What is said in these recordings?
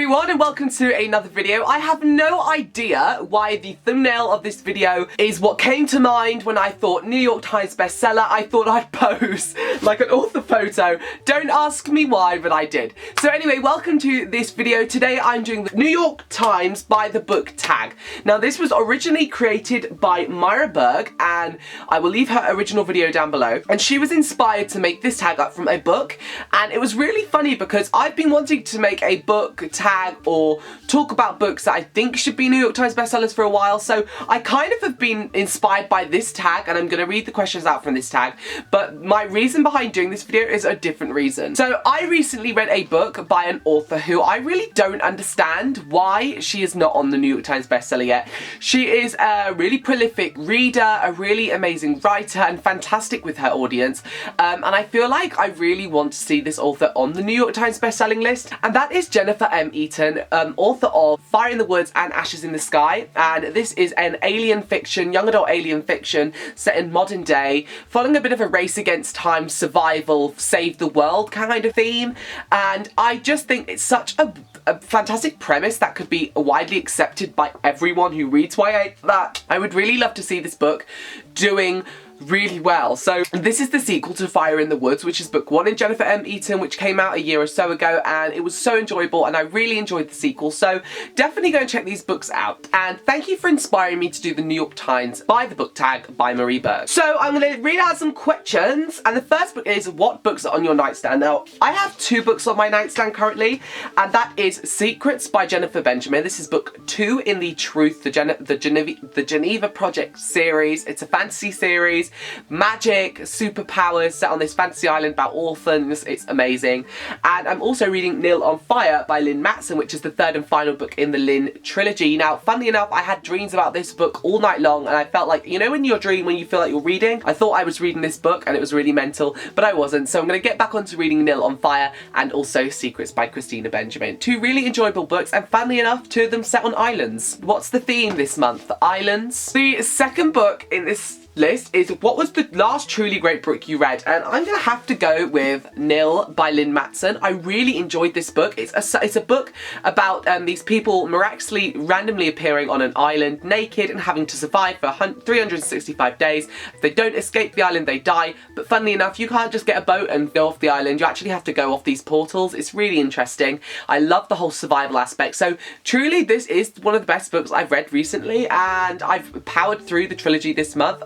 everyone and welcome to another video. I have no idea why the thumbnail of this video is what came to mind when I thought New York Times bestseller. I thought I'd pose like an author photo. Don't ask me why, but I did. So anyway, welcome to this video. Today I'm doing the New York Times by the book tag. Now this was originally created by Myra Berg and I will leave her original video down below. And she was inspired to make this tag up from a book, and it was really funny because I've been wanting to make a book tag or talk about books that I think should be New York Times bestsellers for a while, so I kind of have been inspired by this tag and I'm going to read the questions out from this tag, but my reason behind doing this video is a different reason. So I recently read a book by an author who I really don't understand why she is not on the New York Times bestseller yet. She is a really prolific reader, a really amazing writer and fantastic with her audience, and I feel like I really want to see this author on the New York Times bestselling list, and that is Jennifer M. Eaton, author of Fire in the Woods and Ashes in the Sky, and this is an alien fiction, young adult alien fiction set in modern day, following a bit of a race against time, survival, save the world kind of theme, and I just think it's such a fantastic premise that could be widely accepted by everyone who reads YA that I would really love to see this book doing really well. So this is the sequel to Fire in the Woods, which is book 1 in Jennifer M. Eaton, which came out a year or so ago, and it was so enjoyable and I really enjoyed the sequel, so definitely go and check these books out. And thank you for inspiring me to do the New York Times by the book tag by Marie Berg. So I'm going to read out some questions, and the first book is, what books are on your nightstand? Now I have 2 books on my nightstand currently, and that is Secrets by Jennifer Benjamin. This is book 2 in the Truth, the Geneva Project series. It's a fantasy series, magic, superpowers, set on this fantasy island about orphans. It's amazing. And I'm also reading Nil on Fire by Lynn Matson, which is the 3rd and final book in the Lynn trilogy. Now, funnily enough, I had dreams about this book all night long, and I felt like, you know, in your dream when you feel like you're reading, I thought I was reading this book and it was really mental, but I wasn't. So I'm going to get back onto reading Nil on Fire and also Secrets by Christina Benjamin. 2 really enjoyable books, and funnily enough, 2 of them set on islands. What's the theme this month? Islands. The second book in this list is, what was the last truly great book you read? And I'm gonna have to go with Nil by Lynn Matson. I really enjoyed this book. It's a book about these people miraculously randomly appearing on an island naked and having to survive for 365 days. If they don't escape the island, they die. But funnily enough, you can't just get a boat and go off the island. You actually have to go off these portals. It's really interesting. I love the whole survival aspect. So truly, this is one of the best books I've read recently, and I've powered through the trilogy this month.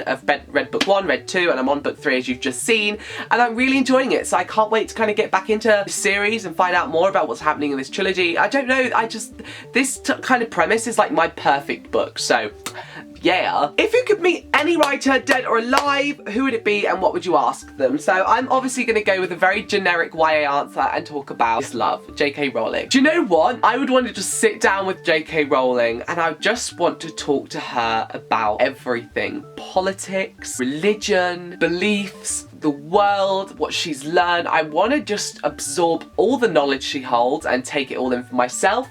I've read book 1, read 2, and I'm on book 3 as you've just seen, and I'm really enjoying it, so I can't wait to kind of get back into the series and find out more about what's happening in this trilogy. I don't know, this kind of premise is like my perfect book, so yeah. If you could meet any writer, dead or alive, who would it be and what would you ask them? So I'm obviously going to go with a very generic YA answer and talk about Miss Love, J.K. Rowling. Do you know what? I would want to just sit down with J.K. Rowling and I just want to talk to her about everything. Politics, religion, beliefs, the world, what she's learned. I want to just absorb all the knowledge she holds and take it all in for myself.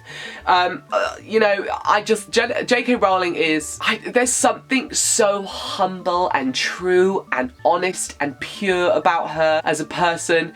You know, J.K. Rowling is, there's something so humble and true and honest and pure about her as a person.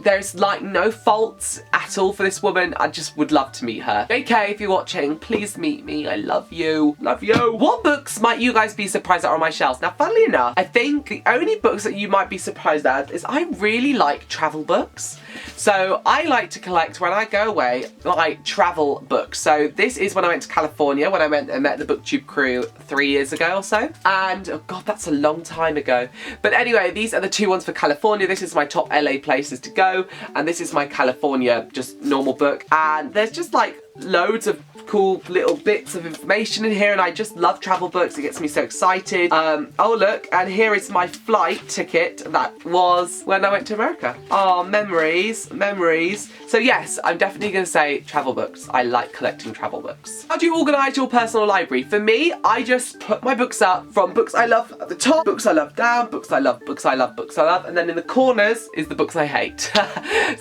There's like no faults at all for this woman. I just would love to meet her. JK, if you're watching, please meet me. I love you. Love you. What books might you guys be surprised at on my shelves? Now, funnily enough, I think the only books that you might be surprised at is I really like travel books. So I like to collect, when I go away, like travel books. So this is when I went to California, when I went and met the BookTube crew 3 years ago or so. And oh god, that's a long time ago. But anyway, these are the 2 ones for California. This is my top LA places to go, and this is my California just normal book. And there's just like loads of cool little bits of information in here, and I just love travel books. It gets me so excited. Oh look, and here is my flight ticket that was when I went to America. Oh, memories, memories. So yes, I'm definitely going to say travel books. I like collecting travel books. How do you organise your personal library? For me, I just put my books up from books I love at the top, books I love down, books I love, books I love, books I love, and then in the corners is the books I hate.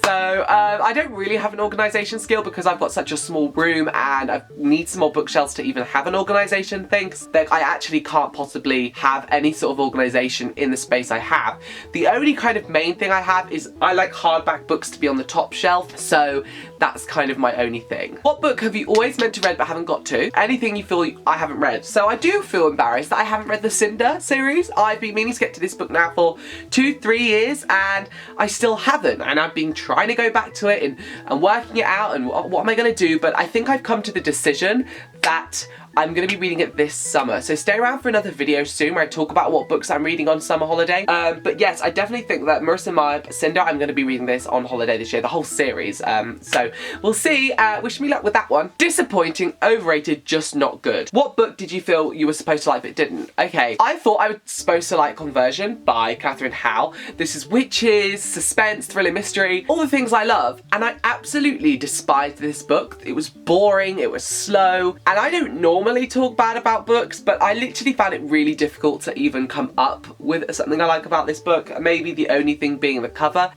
So I don't really have an organisation skill because I've got such a small small room and I need some more bookshelves to even have an organisation thing. Like, I actually can't possibly have any sort of organisation in the space I have. The only kind of main thing I have is I like hardback books to be on the top shelf, so that's kind of my only thing. What book have you always meant to read but haven't got to? Anything you feel I haven't read. So I do feel embarrassed that I haven't read the Cinder series. I've been meaning to get to this book now for 2-3 years and I still haven't, and I've been trying to go back to it and working it out and what am I going to do, but I think I've come to the decision that I'm going to be reading it this summer. So stay around for another video soon where I talk about what books I'm reading on summer holiday. But yes, I definitely think that Marissa Meyer, Cinder, I'm going to be reading this on holiday this year, the whole series. So we'll see. Wish me luck with that one. Disappointing, overrated, just not good. What book did you feel you were supposed to like but didn't? Okay, I thought I was supposed to like Conversion by Catherine Howe. This is witches, suspense, thriller, mystery, all the things I love. And I absolutely despised this book. It was boring, it was slow, and I don't normally talk bad about books, but I literally found it really difficult to even come up with something I like about this book, maybe the only thing being the cover.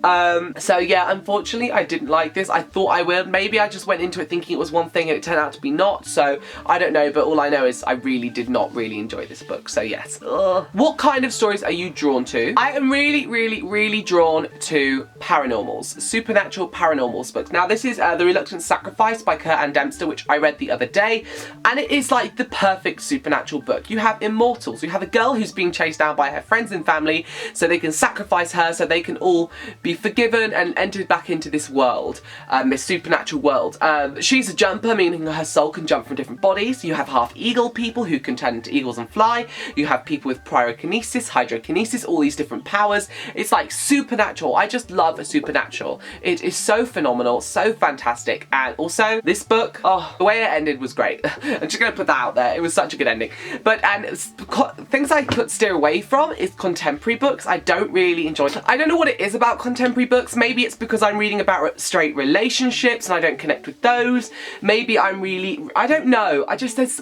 So yeah, unfortunately I didn't like this. I thought I would. Maybe I just went into it thinking it was one thing and it turned out to be not, so I don't know, but all I know is I really did not really enjoy this book, so yes. Ugh. What kind of stories are you drawn to? I am really drawn to paranormals, supernatural paranormals books. Now this is The Reluctant Sacrifice by Kurt Ann Dempster, which I read the other day, and it is like the perfect supernatural book. You have immortals. You have a girl who's being chased down by her friends and family so they can sacrifice her so they can all be forgiven and entered back into this world, this supernatural world. She's a jumper, meaning her soul can jump from different bodies. You have half eagle people who can turn into eagles and fly. You have people with pyrokinesis, hydrokinesis, all these different powers. It's like supernatural. I just love a supernatural. It is so phenomenal, so fantastic, and also this book, oh, the way it ended was great. I'm just gonna put that out there. It was such a good ending. But things I could steer away from is contemporary books. I don't really enjoy. I don't know what it is about contemporary books. Maybe it's because I'm reading about straight relationships and I don't connect with those. Maybe I don't know.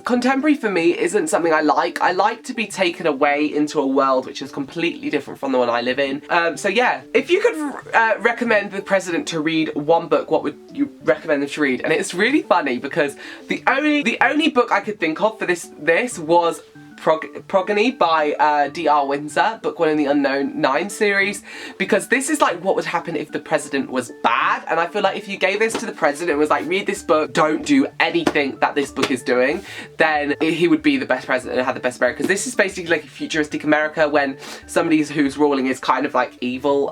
Contemporary for me isn't something I like. I like to be taken away into a world which is completely different from the one I live in. So yeah, if you could recommend the president to read one book, what would you recommend them to read? And it's really funny because the only book I could think of for this was Progeny by D.R. Windsor, book 1 in the Unknown 9 series, because this is like what would happen if the president was bad, and I feel like if you gave this to the president and was like, read this book, don't do anything that this book is doing, then he would be the best president and have the best America, because this is basically like a futuristic America when somebody who's ruling is kind of like evil.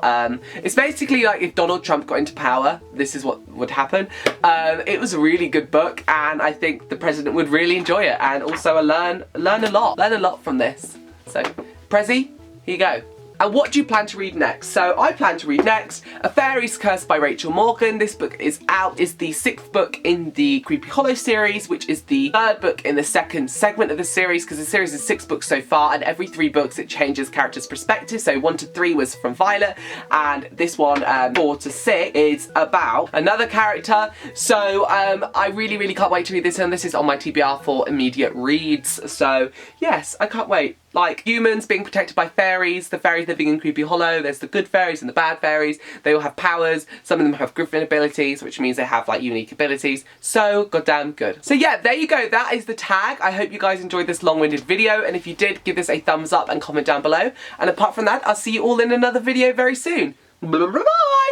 It's basically like if Donald Trump got into power, this is what would happen. It was a really good book and I think the president would really enjoy it, and also learn a lot from this. So, Prezi, here you go. And what do you plan to read next? So I plan to read next A Fairy's Curse by Rachel Morgan. This book is out. It's the 6th book in the Creepy Hollow series, which is the 3rd book in the 2nd segment of the series, because the series is 6 books so far, and every 3 books it changes characters' perspective. So 1 to 3 was from Violet, and this one, 4 to 6, is about another character. So I really can't wait to read this, and this is on my TBR for immediate reads. So yes, I can't wait. Like humans being protected by fairies, the fairies living in Creepy Hollow, there's the good fairies and the bad fairies, they all have powers, some of them have Griffin abilities, which means they have like unique abilities, so goddamn good. So yeah, there you go, that is the tag. I hope you guys enjoyed this long-winded video, and if you did, give this a thumbs up and comment down below, and apart from that, I'll see you all in another video very soon. Bye!